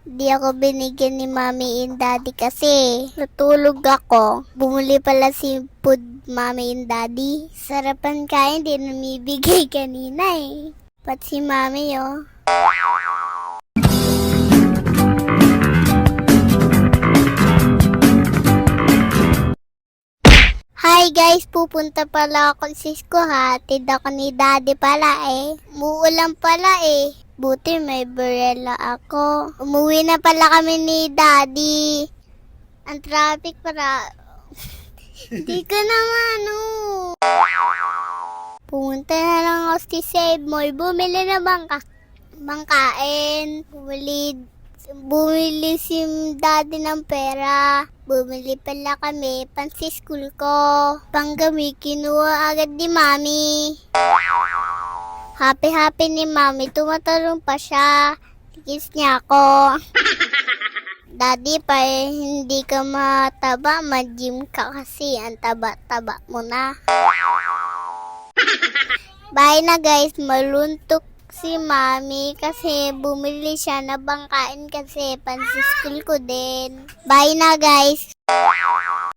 Di ako binigyan ni Mommy and Daddy kasi natulog ako. Bumuli pala si food Mommy and Daddy. Sarapan kain, di namibigay kanina eh. Pat si Mommy oh. Hi guys, pupunta pala ako sa school ha. Hatid ako ni Daddy pala eh. Muulan pala eh. Buti may umbrella ako. Umuwi na pala kami ni Daddy. Ang traffic para... Hindi ko naman Pumunta na lang ako sa Save Mall. Bumili na bangkain. Bumili si Daddy ng pera. Bumili pala kami pansi school ko. Panggami, kinuha agad ni Mami. Happy ni Mami. Tumatalong pa siya. Kiss niya ako. Daddy, pa hindi ka mataba. Ma-gym ka kasi. Ang taba-taba mo na. Bye na guys. Maluntok si Mami kasi bumili siya na bangkain kasi pansi school ko din. Bye na guys.